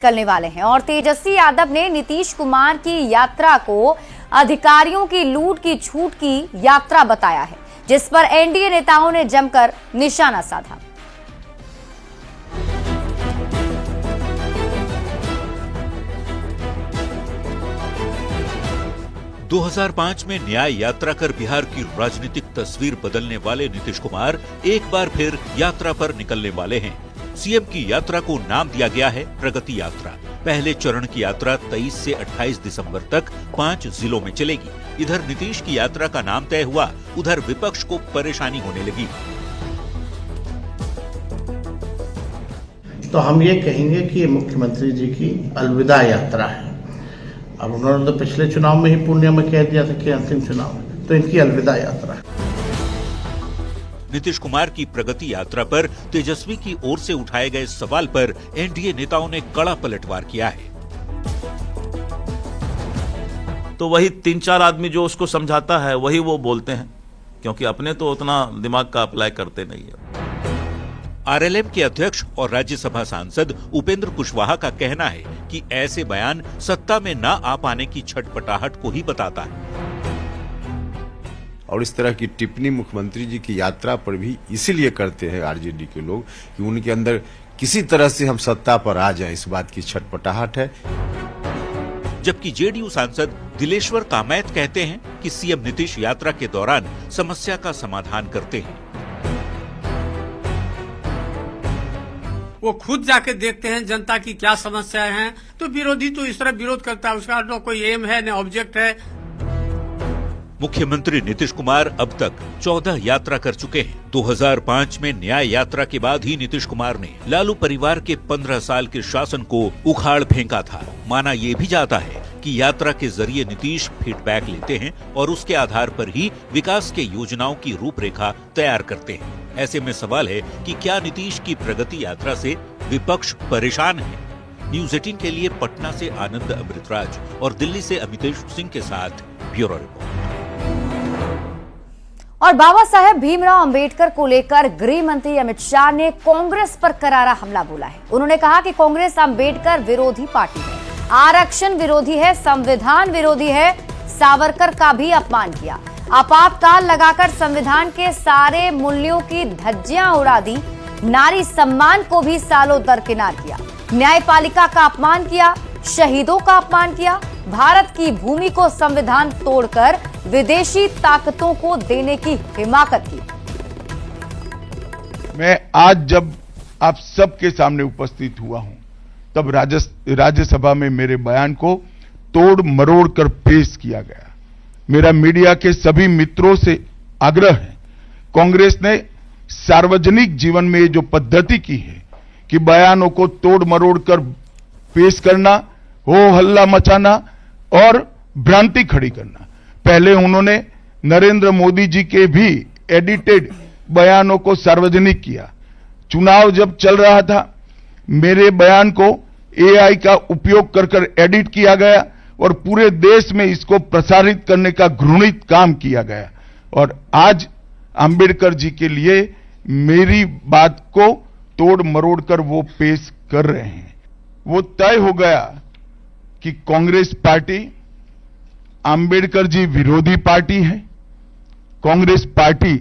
निकलने वाले हैं और तेजस्वी यादव ने नीतीश कुमार की यात्रा को अधिकारियों की लूट की छूट की यात्रा बताया है, जिस पर एनडीए नेताओं ने जमकर निशाना साधा। – 2005 में न्याय यात्रा कर बिहार की राजनीतिक तस्वीर बदलने वाले नीतीश कुमार एक बार फिर यात्रा पर निकलने वाले हैं। सीएम की यात्रा को नाम दिया गया है प्रगति यात्रा। पहले चरण की यात्रा 23 से 28 दिसंबर तक 5 जिलों में चलेगी। इधर नीतीश की यात्रा का नाम तय हुआ, उधर विपक्ष को परेशानी होने लगी। तो हम ये कहेंगे कि ये मुख्यमंत्री जी की अलविदा यात्रा है। अब उन्होंने तो पिछले चुनाव में ही पूर्णिया में कह दिया था कि अंतिम चुनाव है, तो इनकी अलविदा यात्रा है। नीतीश कुमार की प्रगति यात्रा पर तेजस्वी की ओर से उठाए गए सवाल पर एनडीए नेताओं ने कड़ा पलटवार किया है। तो वही 3-4 आदमी जो उसको समझाता है वही वो बोलते हैं, क्योंकि अपने तो उतना दिमाग का अप्लाई करते नहीं है। आरएलएम के अध्यक्ष और राज्यसभा सांसद उपेंद्र कुशवाहा का कहना है कि ऐसे बयान सत्ता में न आ पाने की छटपटाहट को ही बताता है। और इस तरह की टिप्पणी मुख्यमंत्री जी की यात्रा पर भी इसीलिए करते हैं आरजेडी के लोग कि उनके अंदर किसी तरह से हम सत्ता पर आ जाए, इस बात की छटपटाहट है। जबकि जेडीयू सांसद दिलेश्वर कामैत कहते हैं कि सीएम नीतीश यात्रा के दौरान समस्या का समाधान करते हैं। वो खुद जाके देखते हैं जनता की क्या समस्याएं हैं, तो विरोधी तो इस तरह विरोध करता है, उसका न कोई एम है न ऑब्जेक्ट है। मुख्यमंत्री नीतीश कुमार अब तक 14 यात्रा कर चुके हैं। 2005 में न्याय यात्रा के बाद ही नीतीश कुमार ने लालू परिवार के 15 साल के शासन को उखाड़ फेंका था। माना ये भी जाता है कि यात्रा के जरिए नीतीश फीडबैक लेते हैं और उसके आधार पर ही विकास के योजनाओं की रूपरेखा तैयार करते हैं। ऐसे में सवाल है कि क्या नीतीश की प्रगति यात्रा से विपक्ष परेशान है? न्यूज़ 18 के लिए पटना से आनंद अमृतराज और दिल्ली से अमितेश सिंह के साथ ब्यूरो रिपोर्ट। और बाबा साहेब भीमराव अंबेडकर को लेकर गृह मंत्री अमित शाह ने कांग्रेस पर करारा हमला बोला है। उन्होंने कहा कि कांग्रेस अंबेडकर विरोधी पार्टी है, आरक्षण विरोधी है, संविधान विरोधी है। सावरकर का भी अपमान किया, आपातकाल लगाकर संविधान के सारे मूल्यों की धज्जियां उड़ा दी, नारी सम्मान को भी सालों दरकिनार किया, न्यायपालिका का अपमान किया, शहीदों का अपमान किया, भारत की भूमि को संविधान तोड़कर विदेशी ताकतों को देने की हिमाकत की। मैं आज जब आप सबके सामने उपस्थित हुआ हूं, तब राज्यसभा में मेरे बयान को तोड़ मरोड़ कर पेश किया गया। मेरा मीडिया के सभी मित्रों से आग्रह है, कांग्रेस ने सार्वजनिक जीवन में जो पद्धति की है कि बयानों को तोड़ मरोड़ कर पेश करना, हो हल्ला मचाना और भ्रांति खड़ी करना। पहले उन्होंने नरेंद्र मोदी जी के भी एडिटेड बयानों को सार्वजनिक किया। चुनाव जब चल रहा था, मेरे बयान को एआई का उपयोग कर एडिट किया गया और पूरे देश में इसको प्रसारित करने का घृणित काम किया गया। और आज अंबेडकर जी के लिए मेरी बात को तोड़ मरोड़ कर वो पेश कर रहे हैं। वो तय हो गया कि कांग्रेस पार्टी अंबेडकर जी विरोधी पार्टी है, कांग्रेस पार्टी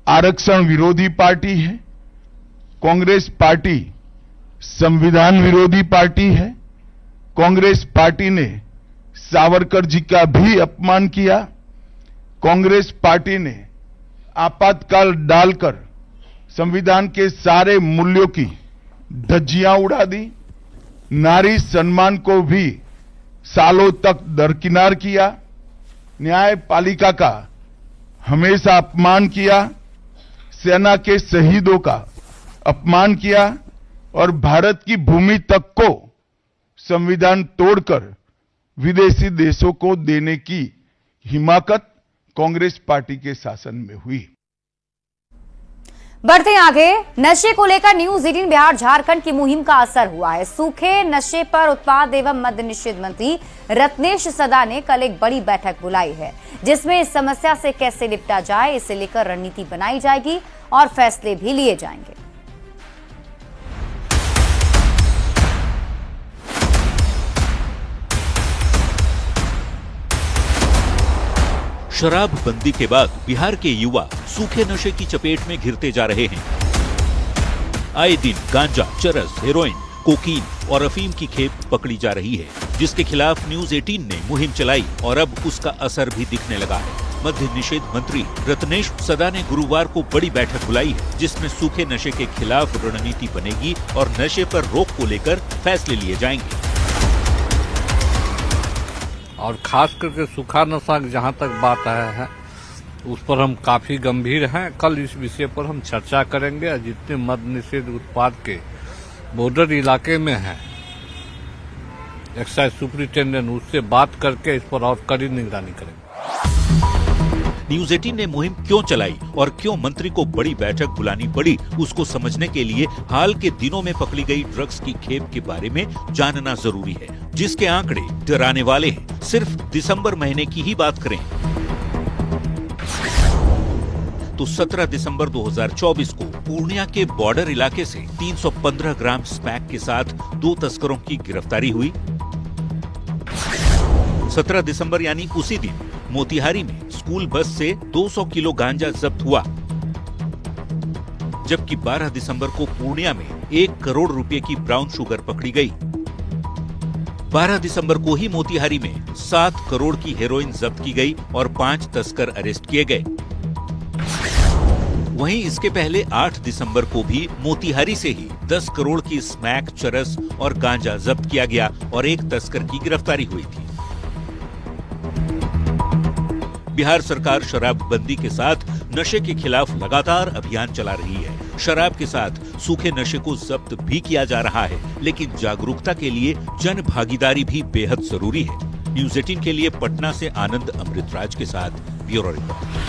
आरक्षण विरोधी पार्टी है, कांग्रेस पार्टी संविधान विरोधी पार्टी है। कांग्रेस पार्टी ने सावरकर जी का भी अपमान किया। कांग्रेस पार्टी ने आपातकाल डालकर संविधान के सारे मूल्यों की धज्जियां उड़ा दी, नारी सम्मान को भी सालों तक दरकिनार किया, न्यायपालिका का हमेशा अपमान किया, सेना के शहीदों का अपमान किया और भारत की भूमि तक को संविधान तोड़कर विदेशी देशों को देने की हिमाकत कांग्रेस पार्टी के शासन में हुई। बढ़ते आगे, नशे को लेकर न्यूज 18 बिहार झारखंड की मुहिम का असर हुआ है। सूखे नशे पर उत्पाद एवं मद्य निषेध मंत्री रत्नेश सदा ने कल एक बड़ी बैठक बुलाई है, जिसमें इस समस्या से कैसे निपटा जाए इसे लेकर रणनीति बनाई जाएगी और फैसले भी लिए जाएंगे। शराबबंदी के बाद बिहार के युवा सूखे नशे की चपेट में घिरते जा रहे हैं। आए दिन गांजा, चरस, हेरोइन, कोकीन और अफीम की खेप पकड़ी जा रही है, जिसके खिलाफ न्यूज 18 ने मुहिम चलाई और अब उसका असर भी दिखने लगा है। मद्य निषेध मंत्री रत्नेश सदा ने गुरुवार को बड़ी बैठक बुलाई है, जिसमें सूखे नशे के खिलाफ रणनीति बनेगी और नशे पर रोक को लेकर फैसले लिए जाएंगे। और खास करके सूखा नशा जहां तक बात आया है उस पर हम काफी गंभीर हैं। कल इस विषय पर हम चर्चा करेंगे। जितने मद्य निषेध उत्पाद के बॉर्डर इलाके में हैं, एक्साइज सुपरिटेंडेंट उससे बात करके इस पर और कड़ी निगरानी करेंगे। न्यूज 18 ने मुहिम क्यों चलाई और क्यों मंत्री को बड़ी बैठक बुलानी पड़ी, उसको समझने के लिए हाल के दिनों में पकड़ी गई ड्रग्स की खेप के बारे में जानना जरूरी है, जिसके आंकड़े डराने वाले हैं। सिर्फ दिसंबर महीने की ही बात करें तो 17 दिसंबर 2024 को पूर्णिया के बॉर्डर इलाके से 315 ग्राम स्मैक के साथ 2 तस्करों की गिरफ्तारी हुई। 17 दिसंबर यानी उसी दिन मोतिहारी में स्कूल बस से 200 किलो गांजा जब्त हुआ, जबकि 12 दिसंबर को पूर्णिया में 1 करोड़ रुपए की ब्राउन शुगर पकड़ी गई। 12 दिसंबर को ही मोतिहारी में 7 करोड़ की हेरोइन जब्त की गई और 5 तस्कर अरेस्ट किए गए। वहीं इसके पहले 8 दिसंबर को भी मोतिहारी से ही 10 करोड़ की स्मैक, चरस और गांजा जब्त किया गया और 1 तस्कर की गिरफ्तारी हुई थी। बिहार सरकार शराबबंदी के साथ नशे के खिलाफ लगातार अभियान चला रही है। शराब के साथ सूखे नशे को जब्त भी किया जा रहा है, लेकिन जागरूकता के लिए जन भागीदारी भी बेहद जरूरी है। न्यूज 18 के लिए पटना से आनंद अमृतराज के साथ bureau report.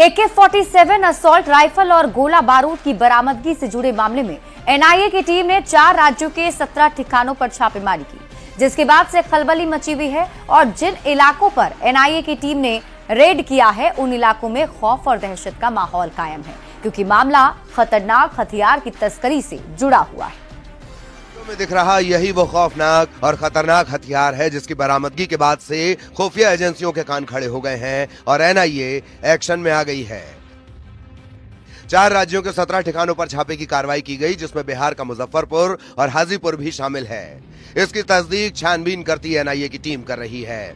AK-47 assault rifle और गोला बारूद की बरामदगी से जुड़े मामले में NIA की टीम ने 4 राज्यों के 17 ठिकानों पर छापेमारी की, जिसके बाद से खलबली मची हुई है और जिन इलाकों पर NIA की टीम ने रेड किया है उन इलाकों में खौफ और दहशत का माहौल कायम है, क्योंकि मामला खतरनाक हथियार की तस्करी से जुड़ा हुआ है। में दिख रहा यही वो खौफनाक और खतरनाक हथियार है जिसकी बरामदगी के बाद से खुफिया एजेंसियों के कान खड़े हो गए हैं और NIA एक्शन में आ गई है। 4 राज्यों के 17 ठिकानों पर छापे की कार्रवाई की गई, जिसमें बिहार का मुजफ्फरपुर और हाजीपुर भी शामिल है। इसकी तस्दीक छानबीन करती NIA की टीम कर रही है।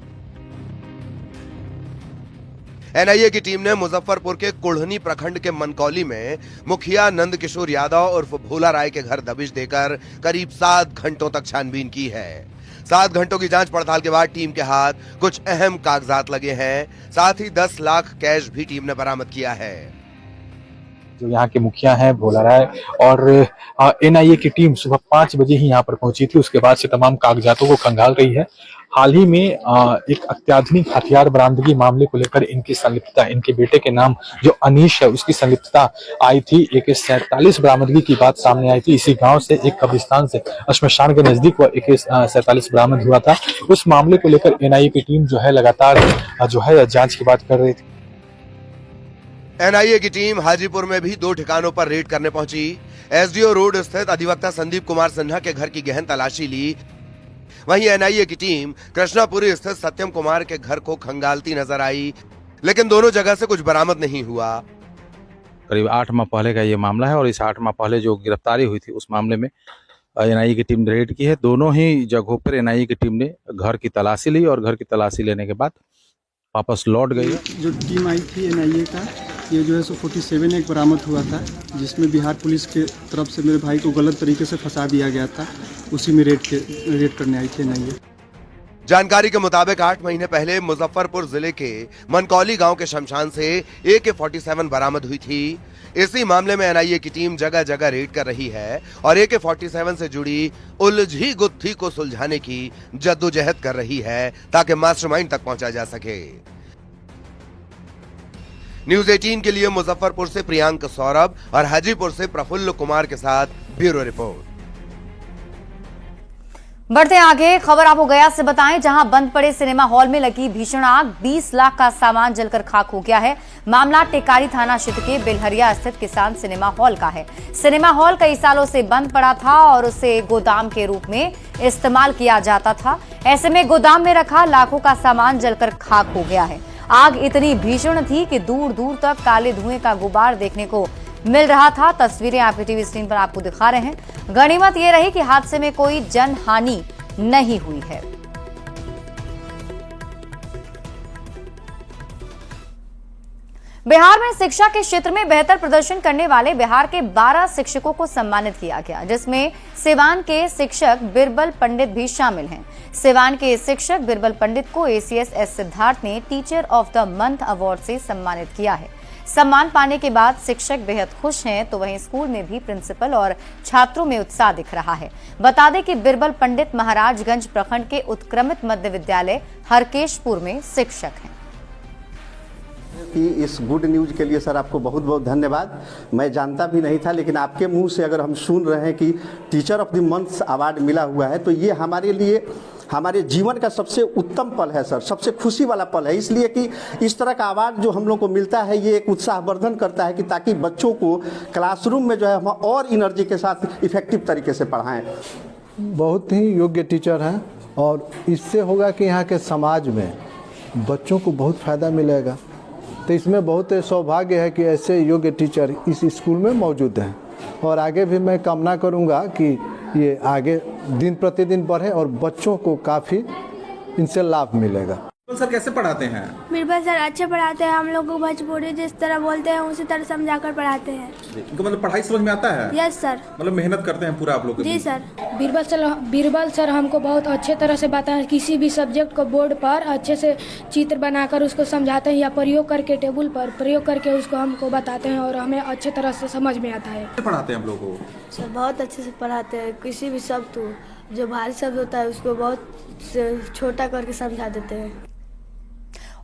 NIA की टीम ने मुजफ्फरपुर के कुढ़नी प्रखंड के मनकौली में मुखिया नंद किशोर यादव उर्फ भोला राय के घर दबिश देकर करीब 7 घंटों तक छानबीन की है। 7 घंटों की जांच पड़ताल के बाद टीम के हाथ कुछ अहम कागजात लगे हैं, साथ ही 10 लाख कैश भी टीम ने बरामद किया है। जो यहाँ के मुखिया हैं भोला राय और NIA की टीम सुबह 5 बजे ही यहाँ पर पहुंची थी। उसके बाद से तमाम कागजातों को खंगाल रही है। हाल ही में एक अत्याधुनिक हथियार बरामदगी मामले को लेकर इनकी संलिप्तता, इनके बेटे के नाम जो अनीश है उसकी संलिप्तता आई थी। AK-47 बरामदगी की बात सामने आई थी। इसी गांव से एक कब्रिस्तान से श्मशान के नजदीक वो AK-47 बरामद हुआ था। उस मामले को लेकर NIA की टीम जो है लगातार जो है जांच की बात कर रही थी। NIA की टीम हाजीपुर में भी 2 ठिकानों पर रेड करने पहुंची। SDO रोड स्थित अधिवक्ता संदीप कुमार सिन्हा के घर की गहन तलाशी ली। वहीं NIA की टीम कृष्णापुरी स्थित सत्यम कुमार के घर को खंगालती नजर आई, लेकिन दोनों जगह से कुछ बरामद नहीं हुआ। करीब 8 माह पहले का ये मामला है और इस 8 माह पहले जो गिरफ्तारी हुई थी उस मामले में NIA की टीम ने रेड की है। दोनों ही जगहों पर NIA की टीम ने घर की तलाशी ली और घर की तलाशी लेने के बाद वापस लौट गई। जो टीम आई थी NIA का, ये जो है 47 एक बरामद हुआ था, जिसमें बिहार पुलिस के तरफ से मेरे भाई को गलत तरीके से फंसा दिया गया था। उसी में रेड करने आई थी NIA। जानकारी के मुताबिक 8 महीने पहले मुजफ्फरपुर जिले के मनकौली गांव के शमशान से AK-47 बरामद हुई थी। इसी मामले में NIA की टीम जगह जगह रेड कर रही है और AK-47 से जुड़ी उलझी गुत्थी को सुलझाने की जद्दोजहद कर रही है, ताकि मास्टरमाइंड तक पहुंचा जा सके। न्यूज 18 के लिए मुजफ्फरपुर से प्रियांक सौरभ और हाजीपुर से प्रफुल्ल कुमार के साथ ब्यूरो रिपोर्ट। बढ़ते आगे, खबर आपको गया से बताएं, जहां बंद पड़े सिनेमा हॉल में लगी भीषण आग, 20 लाख का सामान जलकर खाक हो गया है। मामला टेकारी थाना क्षेत्र के बेलहरिया स्थित किसान सिनेमा हॉल का है। सिनेमा हॉल कई सालों से बंद पड़ा था और उसे गोदाम के रूप में इस्तेमाल किया जाता था। ऐसे में गोदाम में रखा लाखों का सामान जलकर खाक हो गया है। आग इतनी भीषण थी कि दूर दूर तक काले धुएं का गुबार देखने को मिल रहा था। तस्वीरें आपकी टीवी स्क्रीन पर आपको दिखा रहे हैं। गनीमत यह रही कि हादसे में कोई जनहानि नहीं हुई है। बिहार में शिक्षा के क्षेत्र में बेहतर प्रदर्शन करने वाले बिहार के 12 शिक्षकों को सम्मानित किया गया, जिसमें सिवान के शिक्षक बिरबल पंडित भी शामिल हैं। सिवान के शिक्षक बिरबल पंडित को एसीएस एस सिद्धार्थ ने teacher of the month award से सम्मानित किया है। सम्मान पाने के बाद शिक्षक बेहद खुश हैं, तो वहीं स्कूल में भी प्रिंसिपल और छात्रों में उत्साह दिख रहा है। बता दें कि बिरबल पंडित महाराजगंज प्रखंड के उत्क्रमित मध्य विद्यालय हरकेशपुर में शिक्षक हैं। कि इस गुड न्यूज़ के लिए सर आपको बहुत बहुत धन्यवाद। मैं जानता भी नहीं था, लेकिन आपके मुंह से अगर हम सुन रहे हैं कि teacher of the month award मिला हुआ है, तो ये हमारे लिए हमारे जीवन का सबसे उत्तम पल है सर, सबसे खुशी वाला पल है। इसलिए कि इस तरह का अवार्ड जो हम लोग को मिलता है, ये एक उत्साहवर्धन करता है कि ताकि बच्चों को क्लासरूम में जो है हम और एनर्जी के साथ इफेक्टिव तरीके से पढ़ाएं। बहुत ही योग्य टीचर हैं और इससे होगा कि यहाँ के समाज में बच्चों को बहुत फ़ायदा मिलेगा। तो इसमें बहुत सौभाग्य है कि ऐसे योग्य टीचर इस स्कूल में मौजूद हैं और आगे भी मैं कामना करूंगा कि ये आगे दिन प्रतिदिन बढ़े और बच्चों को काफ़ी इनसे लाभ मिलेगा। सर कैसे पढ़ाते हैं? बिरबल सर अच्छे पढ़ाते हैं, हम लोग को भोजपुरी जिस तरह बोलते हैं उसी तरह समझाकर पढ़ाते हैं। इनको मतलब पढ़ाई समझ में आता है? Yes sir. मतलब मेहनत करते हैं पूरा आप लोग? जी सर। बिरबल सर हमको बहुत अच्छे तरह से बताएं, किसी भी सब्जेक्ट को बोर्ड पर अच्छे से चित्र बनाकर उसको समझाते हैं या प्रयोग करके टेबल पर प्रयोग करके उसको हमको बताते हैं और हमें अच्छे तरह से समझ में आता है। पढ़ाते हैं हम लोग को? सर बहुत अच्छे से पढ़ाते हैं। किसी भी शब्द जो भारी शब्द होता है उसको बहुत छोटा करके समझा देते हैं।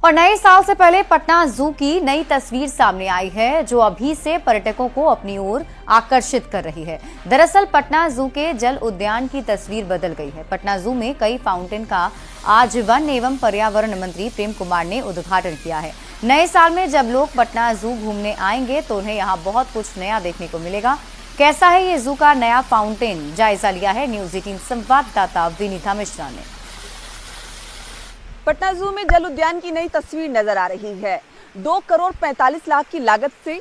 और नए साल से पहले पटना जू की नई तस्वीर सामने आई है, जो अभी से पर्यटकों को अपनी ओर आकर्षित कर रही है। दरअसल पटना जू के जल उद्यान की तस्वीर बदल गई है। पटना जू में कई फाउंटेन का आज वन एवं पर्यावरण मंत्री प्रेम कुमार ने उद्घाटन किया है। नए साल में जब लोग पटना जू घूमने आएंगे तो उन्हें यहाँ बहुत कुछ नया देखने को मिलेगा। कैसा है ये जू का नया फाउंटेन, जायजा लिया है न्यूज़ 18 संवाददाता विनीता मिश्रा ने। पटना जू में जल उद्यान की नई तस्वीर नजर आ रही है। 2 करोड़ 45 लाख की लागत से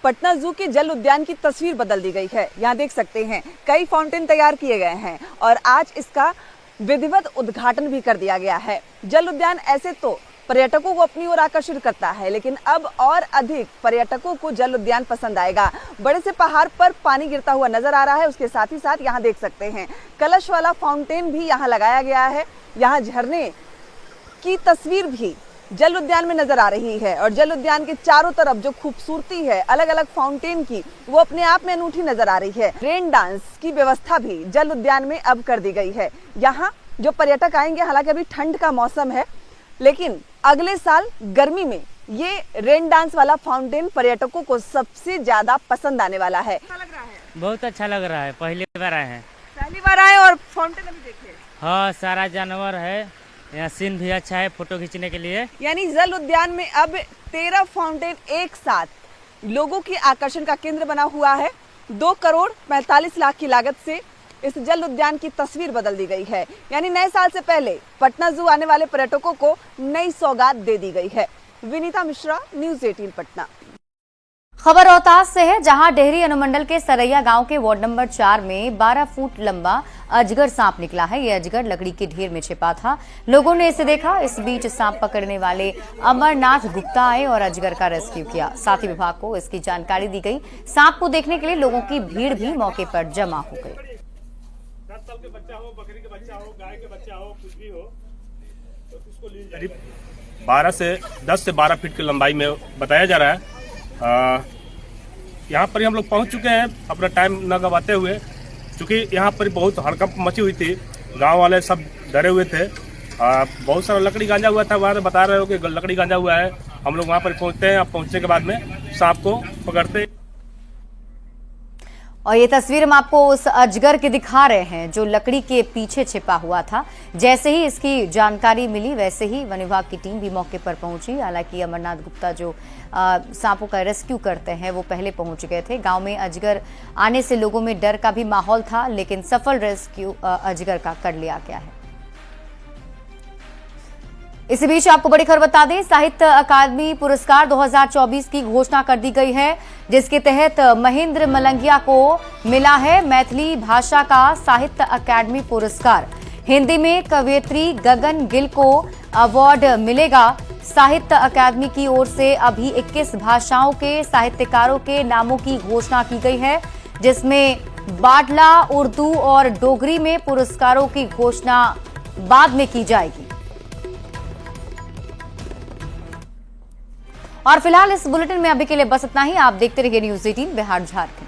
पटना जू के जल उद्यान की तस्वीर बदल दी गई है। यहाँ देख सकते हैं कई फाउंटेन तैयार किए गए हैं और आज इसका विधिवत उद्घाटन भी कर दिया गया है। जल उद्यान ऐसे तो पर्यटकों को अपनी ओर आकर्षित करता है, लेकिन अब और अधिक पर्यटकों को जल उद्यान पसंद आएगा। बड़े से पहाड़ पर पानी गिरता हुआ नजर आ रहा है। उसके साथ ही साथ यहाँ देख सकते हैं कलश वाला फाउंटेन भी यहाँ लगाया गया है। यहाँ झरने की तस्वीर भी जल उद्यान में नजर आ रही है और जल उद्यान के चारों तरफ जो खूबसूरती है अलग अलग फाउंटेन की, वो अपने आप में अनूठी नजर आ रही है। रेन डांस की व्यवस्था भी जल उद्यान में अब कर दी गई है। यहाँ जो पर्यटक आएंगे, हालांकि अभी ठंड का मौसम है, लेकिन अगले साल गर्मी में ये रेन डांस वाला फाउंटेन पर्यटकों को सबसे ज्यादा पसंद आने वाला है। बहुत अच्छा लग रहा है, पहली बार आए हैं। पहली बार आए और फाउंटेन अभी देखे? हाँ, सारा जानवर है, यहाँ सीन भी अच्छा है फोटो खींचने के लिए। यानी जल उद्यान में अब 13 फाउंटेन एक साथ लोगों के आकर्षण का केंद्र बना हुआ है। 2 करोड़ 45 लाख की लागत से इस जल उद्यान की तस्वीर बदल दी गई है। यानी नए साल से पहले पटना जू आने वाले पर्यटकों को नई सौगात दे दी गई है। विनीता मिश्रा, न्यूज़ 18 पटना। खबर रोहतास से है, जहां डेहरी अनुमंडल के सरैया गांव के वार्ड नंबर 4 में 12 फुट लंबा अजगर सांप निकला है। यह अजगर लकड़ी के ढेर में छिपा था। लोगों ने इसे देखा। इस बीच सांप पकड़ने वाले अमरनाथ गुप्ता आए और अजगर का रेस्क्यू किया। साथ ही विभाग को इसकी जानकारी दी गई। सांप को देखने के लिए लोगों की भीड़ भी मौके पर जमा हो गई। 10 साल के बच्चा हो, बकरी के बच्चा हो, गाय के बच्चा हो, कुछ भी हो, तो उसको करीब 10 से 12 फीट की लंबाई में बताया जा रहा है। यहाँ पर हम लोग पहुँच चुके हैं अपना टाइम न गवाते हुए, क्योंकि यहाँ पर बहुत हड़कंप मची हुई थी। गांव वाले सब डरे हुए थे। बहुत सारा लकड़ी गांजा हुआ था। वहाँ से बता रहे हो कि लकड़ी गांजा हुआ है। हम लोग वहाँ पर पहुँचते हैं। अब पहुँचने के बाद में सांप को पकड़ते। और ये तस्वीर हम आपको उस अजगर की दिखा रहे हैं जो लकड़ी के पीछे छिपा हुआ था। जैसे ही इसकी जानकारी मिली वैसे ही वन विभाग की टीम भी मौके पर पहुंची। हालांकि अमरनाथ गुप्ता जो सांपों का रेस्क्यू करते हैं वो पहले पहुंच गए थे। गांव में अजगर आने से लोगों में डर का भी माहौल था, लेकिन सफल रेस्क्यू अजगर का कर लिया गया है। इसी बीच आपको बड़ी खबर बता दें, साहित्य अकादमी पुरस्कार 2024 की घोषणा कर दी गई है, जिसके तहत महेंद्र मलंगिया को मिला है मैथिली भाषा का साहित्य अकादमी पुरस्कार। हिंदी में कवयित्री गगन गिल को अवार्ड मिलेगा। साहित्य अकादमी की ओर से अभी 21 भाषाओं के साहित्यकारों के नामों की घोषणा की गई है, जिसमें बाटला, उर्दू और डोगरी में पुरस्कारों की घोषणा बाद में की जाएगी। और फिलहाल इस बुलेटिन में अभी के लिए बस इतना ही। आप देखते रहिए न्यूज़ 18 बिहार झारखंड।